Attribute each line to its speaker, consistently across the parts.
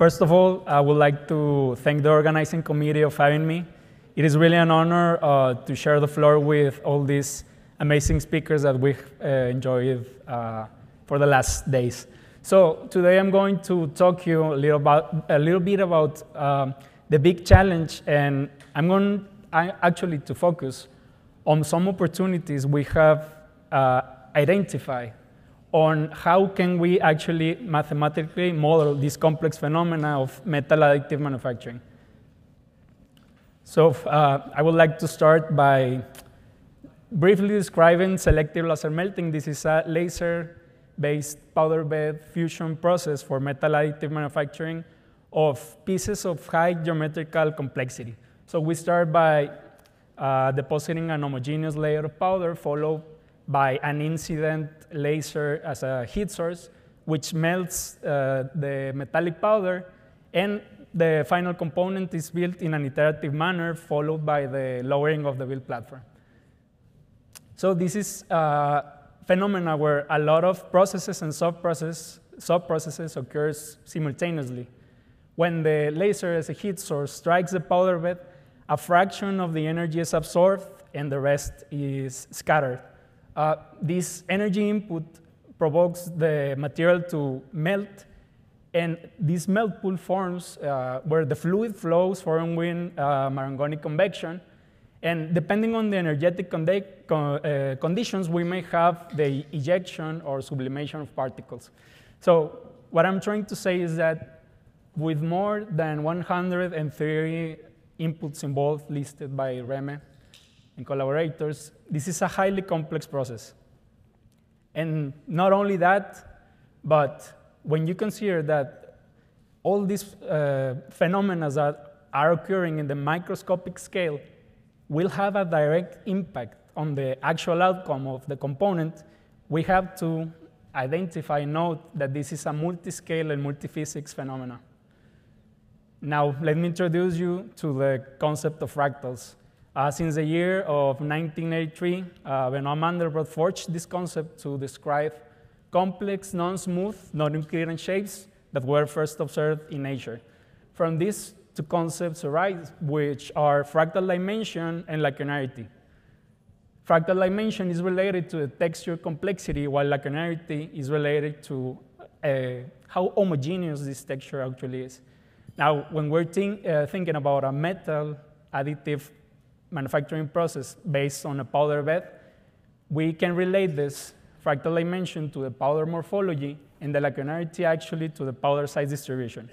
Speaker 1: First of all, I would like to thank the organizing committee of having me. It is really an honor to share the floor with all these amazing speakers that we've enjoyed for the last days. So today I'm going to talk to you a little bit about the big challenge, and I'm going actually to focus on some opportunities we have identified on how can we actually mathematically model this complex phenomena of metal additive manufacturing. So I would like to start by briefly describing selective laser melting. This is a laser-based powder bed fusion process for metal additive manufacturing of pieces of high geometrical complexity. So we start by depositing an homogeneous layer of powder, followed by an incident laser as a heat source, which melts the metallic powder, and the final component is built in an iterative manner, followed by the lowering of the build platform. So this is a phenomena where a lot of processes and sub-processes occurs simultaneously. When the laser as a heat source strikes the powder bed, a fraction of the energy is absorbed and the rest is scattered. This energy input provokes the material to melt, and this melt pool forms where the fluid flows following Marangoni convection. And depending on the energetic conditions, we may have the ejection or sublimation of particles. So what I'm trying to say is that with more than 130 inputs involved listed by Reme and collaborators, this is a highly complex process. And not only that, but when you consider that all these phenomena that are occurring in the microscopic scale will have a direct impact on the actual outcome of the component, we have to identify and note that this is a multi-scale and multi-physics phenomena. Now, let me introduce you to the concept of fractals. Since the year of 1983, Benoit Mandelbrot forged this concept to describe complex, non-smooth, non-Euclidean shapes that were first observed in nature. From these two concepts arise, which are fractal dimension and lacunarity. Fractal dimension is related to the texture complexity, while lacunarity is related to how homogeneous this texture actually is. Now, when we're thinking about a metal additive manufacturing process based on a powder bed, we can relate this fractal dimension to the powder morphology and the lacunarity actually to the powder size distribution.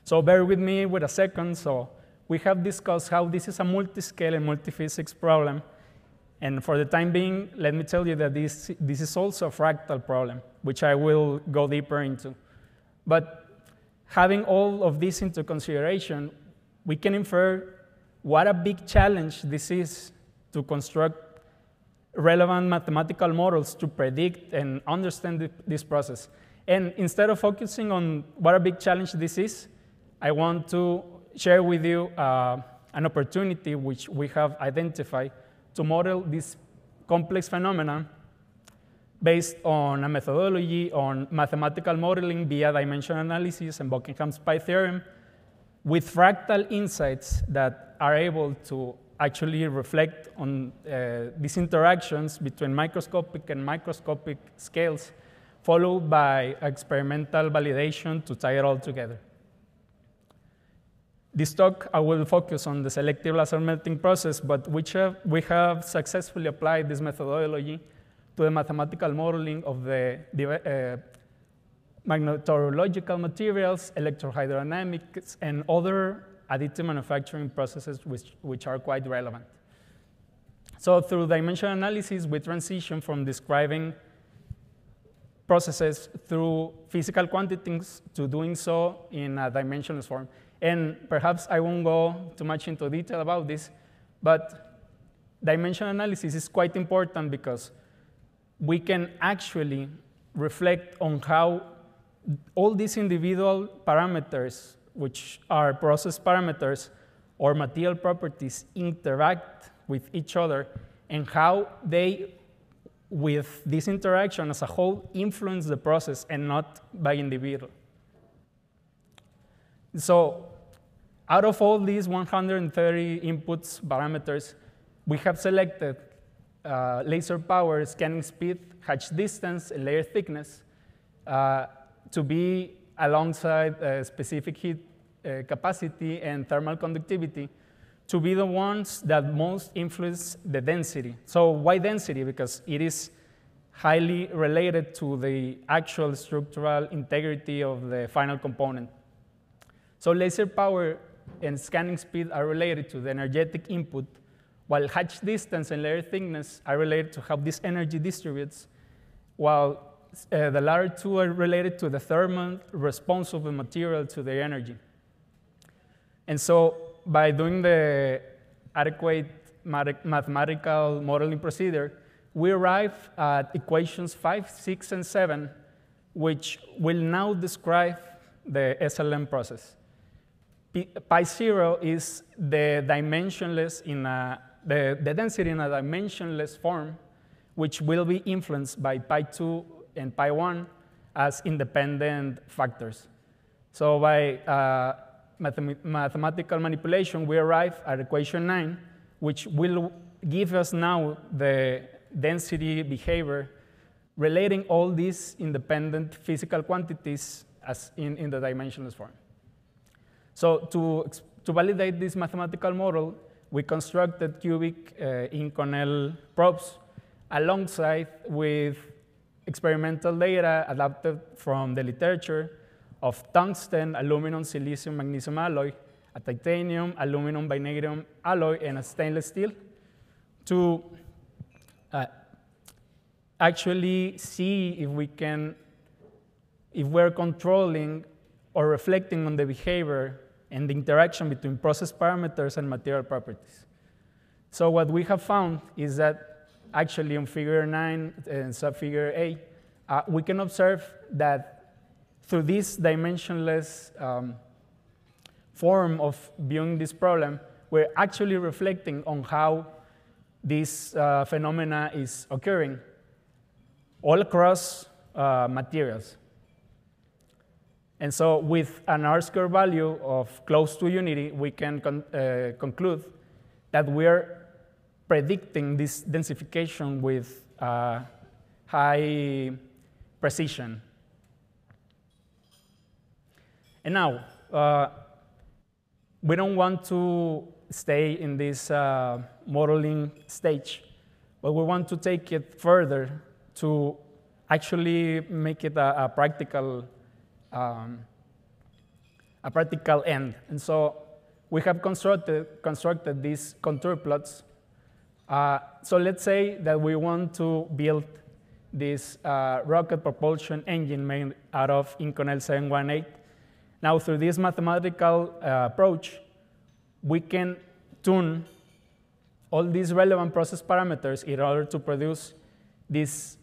Speaker 1: So bear with me with a second. So we have discussed how this is a multi-scale and multi-physics problem. And for the time being, let me tell you that this is also a fractal problem, which I will go deeper into. But having all of this into consideration, we can infer what a big challenge this is to construct relevant mathematical models to predict and understand this process. And instead of focusing on what a big challenge this is, I want to share with you an opportunity which we have identified to model this complex phenomena based on a methodology on mathematical modeling via dimension analysis and Buckingham's pi theorem, with fractal insights that are able to actually reflect on these interactions between microscopic and microscopic scales, followed by experimental validation to tie it all together. This talk, I will focus on the selective laser melting process, but we have successfully applied this methodology to the mathematical modeling of the magnetorological materials, electrohydrodynamics, and other additive manufacturing processes which are quite relevant. So through dimension analysis, we transition from describing processes through physical quantities to doing so in a dimensionless form. And perhaps I won't go too much into detail about this, but dimension analysis is quite important because we can actually reflect on how all these individual parameters, which are process parameters or material properties, interact with each other, and how they, with this interaction as a whole, influence the process and not by individual. So out of all these 130 inputs parameters, we have selected laser power, scanning speed, hatch distance, and layer thickness to be alongside specific heat capacity and thermal conductivity to be the ones that most influence the density. So why density? Because it is highly related to the actual structural integrity of the final component. So laser power and scanning speed are related to the energetic input, while hatch distance and layer thickness are related to how this energy distributes, while the latter two are related to the thermal response of the material to the energy. And so by doing the adequate mathematical modeling procedure, we arrive at equations 5, 6, and 7, which will now describe the SLM process. Pi 0 is the dimensionless in the density in a dimensionless form, which will be influenced by pi 2 and pi 1 as independent factors. So by mathematical manipulation, we arrive at equation 9, which will give us now the density behavior relating all these independent physical quantities as in the dimensionless form. So to validate this mathematical model, we constructed cubic Inconel probes alongside with experimental data adapted from the literature of tungsten, aluminum, silicium, magnesium alloy, a titanium, aluminum, vanadium alloy, and a stainless steel to actually see if we're controlling or reflecting on the behavior and the interaction between process parameters and material properties. So what we have found is that actually on figure 9 and subfigure A, we can observe that through this dimensionless form of viewing this problem, we're actually reflecting on how this phenomena is occurring all across materials. And so with an R-square value of close to unity, we can conclude that we're predicting this densification with high precision. And now, we don't want to stay in this modeling stage, but we want to take it further to actually make it a practical end. And so we have constructed these contour plots. So let's say that we want to build this rocket propulsion engine made out of Inconel 718. Now, through this mathematical approach, we can tune all these relevant process parameters in order to produce these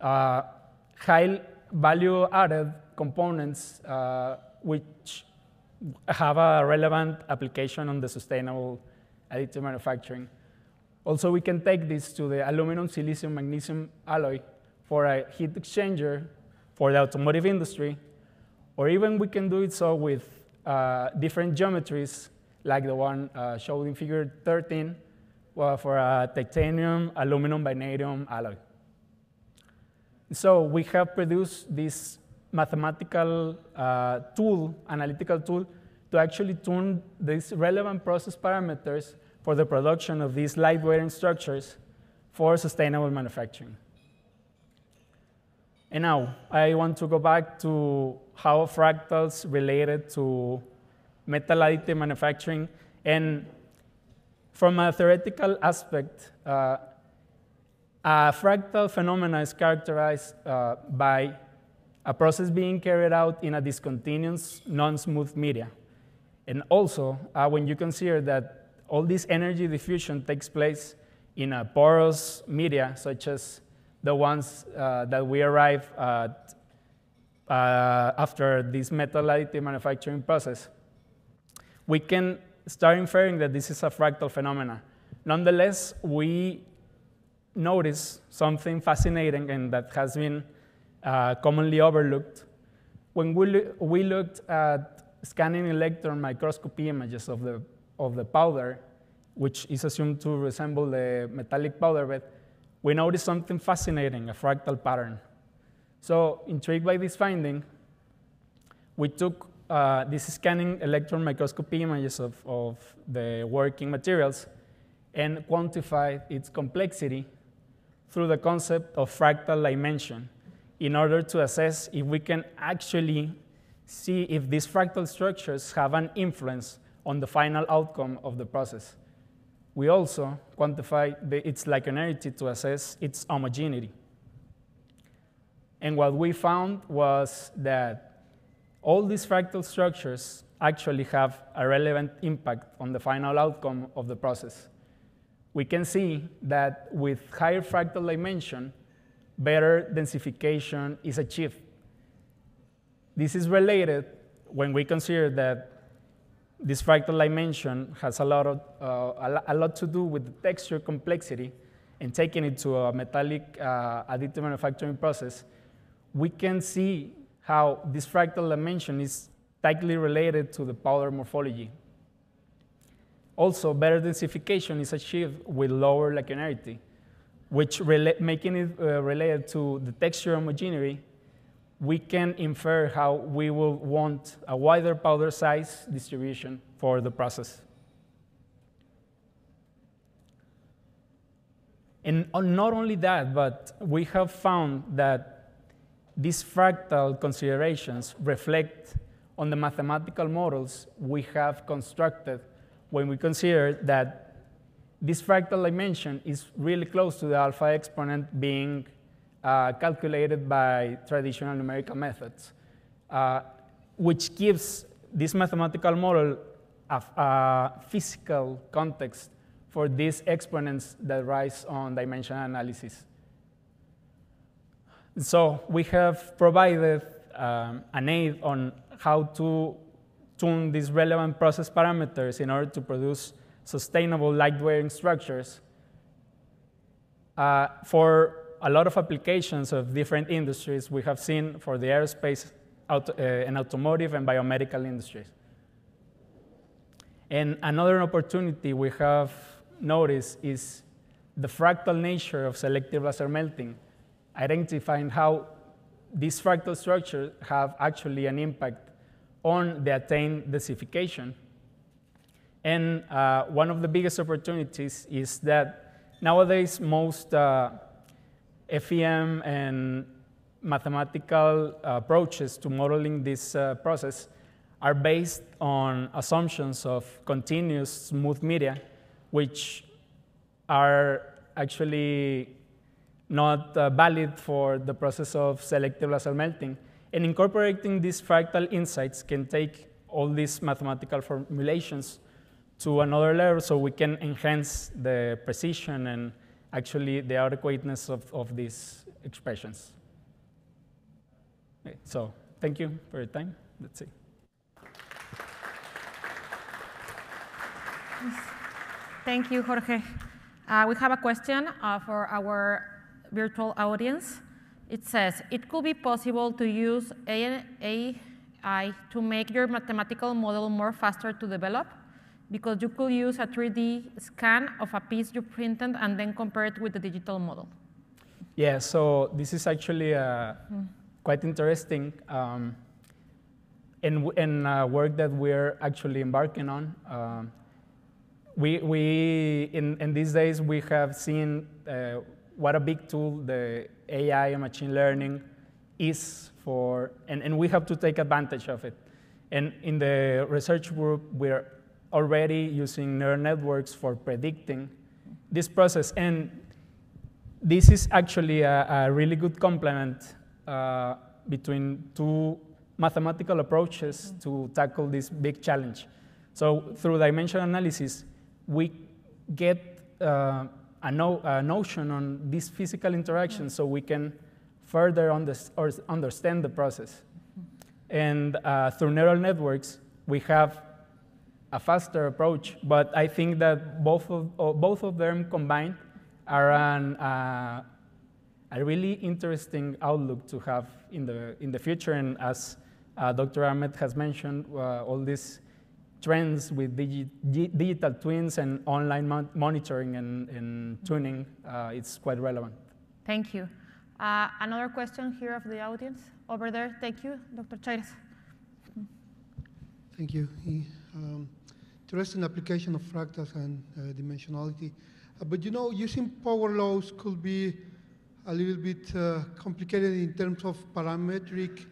Speaker 1: high value added components which have a relevant application on the sustainable additive manufacturing. Also, we can take this to the aluminum, silicium, magnesium alloy for a heat exchanger for the automotive industry, or even we can do it so with different geometries, like the one showed in figure 13, for a titanium, aluminum, vanadium alloy. So we have produced this mathematical analytical tool, to actually tune these relevant process parameters for the production of these lightweighting structures for sustainable manufacturing. And now, I want to go back to how fractals related to metal additive manufacturing. And from a theoretical aspect, a fractal phenomena is characterized by a process being carried out in a discontinuous, non-smooth media. And also, when you consider that all this energy diffusion takes place in a porous media, such as the ones that we arrive at after this metal additive manufacturing process, we can start inferring that this is a fractal phenomena. Nonetheless, we notice something fascinating and that has been commonly overlooked. When we looked at scanning electron microscopy images of the powder, which is assumed to resemble the metallic powder bed, we noticed something fascinating, a fractal pattern. So intrigued by this finding, we took these scanning electron microscopy images of the working materials and quantified its complexity through the concept of fractal dimension in order to assess if we can actually see if these fractal structures have an influence on the final outcome of the process. We also quantified its linearity to assess its homogeneity. And what we found was that all these fractal structures actually have a relevant impact on the final outcome of the process. We can see that with higher fractal dimension, better densification is achieved. This is related when we consider that this fractal dimension has a lot to do with the texture complexity, and taking it to a metallic additive manufacturing process, we can see how this fractal dimension is tightly related to the powder morphology. Also, better densification is achieved with lower linearity, which making it related to the texture homogeneity, we can infer how we will want a wider powder size distribution for the process. And not only that, but we have found that these fractal considerations reflect on the mathematical models we have constructed when we consider that this fractal dimension is really close to the alpha exponent being calculated by traditional numerical methods, which gives this mathematical model a physical context for these exponents that rise on dimensional analysis. So we have provided an aid on how to tune these relevant process parameters in order to produce sustainable light-wearing structures for a lot of applications of different industries we have seen for the aerospace, and automotive, and biomedical industries. And another opportunity we have noticed is the fractal nature of selective laser melting, identifying how these fractal structures have actually an impact on the attained densification. And one of the biggest opportunities is that nowadays most FEM and mathematical approaches to modeling this process are based on assumptions of continuous smooth media, which are actually not valid for the process of selective laser melting. And incorporating these fractal insights can take all these mathematical formulations to another level so we can enhance the precision and actually the adequateness of these expressions. Okay, so thank you for your time. That's it.
Speaker 2: Thank you, Jorge. We have a question for our virtual audience. It says, it could be possible to use AI to make your mathematical model more faster to develop, because you could use a 3D scan of a piece you printed and then compare it with the digital model.
Speaker 1: Yeah, so this is actually quite interesting and work that we're actually embarking on. In these days, we have seen what a big tool the AI and machine learning is for, and we have to take advantage of it. And in the research group, we're already using neural networks for predicting this process. And this is actually a really good complement between two mathematical approaches to tackle this big challenge. So through dimensional analysis, we get a notion on these physical interactions so we can further understand the process. And through neural networks, we have a faster approach, but I think that both of them combined are a really interesting outlook to have in the future. And as Dr. Ahmed has mentioned, all these trends with digital twins and online monitoring and tuning, it's quite relevant.
Speaker 2: Thank you. Another question here of the audience. Over there, thank you, Dr. Chaires.
Speaker 3: Thank you. Interesting application of fractals and dimensionality. But you know, using power laws could be a little bit complicated in terms of parametric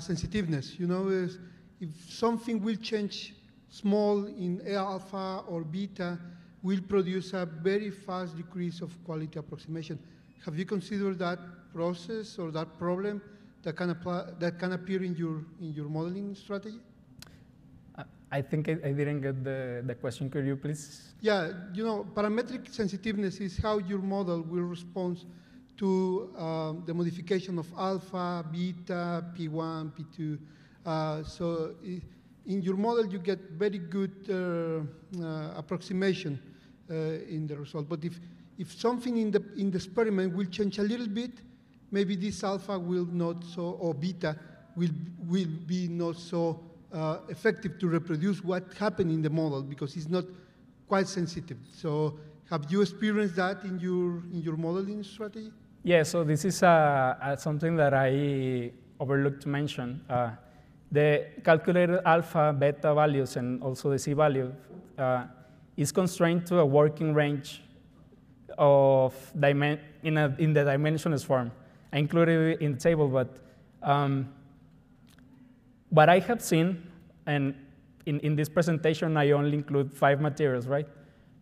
Speaker 3: sensitiveness. You know, if something will change small in alpha or beta, will produce a very fast decrease of quality approximation. Have you considered that process or that problem that can appear in your modeling strategy?
Speaker 1: I think I didn't get the question. Could you please?
Speaker 3: Yeah, you know, parametric sensitiveness is how your model will respond to the modification of alpha, beta, P1, P2. So in your model, you get very good approximation in the result. But if something in the experiment will change a little bit, maybe this alpha will not so, or beta will be not so effective to reproduce what happened in the model because it's not quite sensitive. So have you experienced that in your modeling strategy?
Speaker 1: Yeah, so this is something that I overlooked to mention. The calculated alpha, beta values, and also the C value is constrained to a working range of in the dimensionless form. I included it in the table, but what I have seen, and in this presentation, I only include 5 materials, right?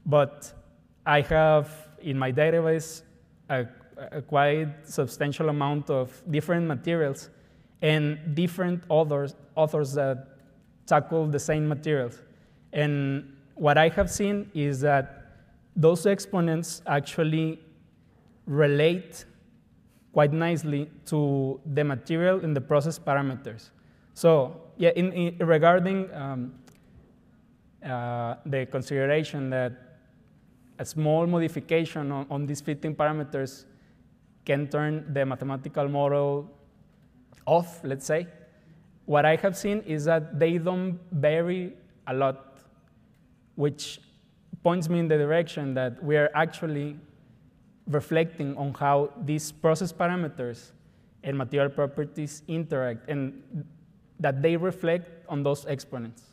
Speaker 1: But I have in my database a quite substantial amount of different materials and different authors that tackle the same materials. And what I have seen is that those exponents actually relate quite nicely to the material and the process parameters. So yeah, regarding the consideration that a small modification on these fitting parameters can turn the mathematical model off, let's say, what I have seen is that they don't vary a lot, which points me in the direction that we are actually reflecting on how these process parameters and material properties interact, and that they reflect on those exponents.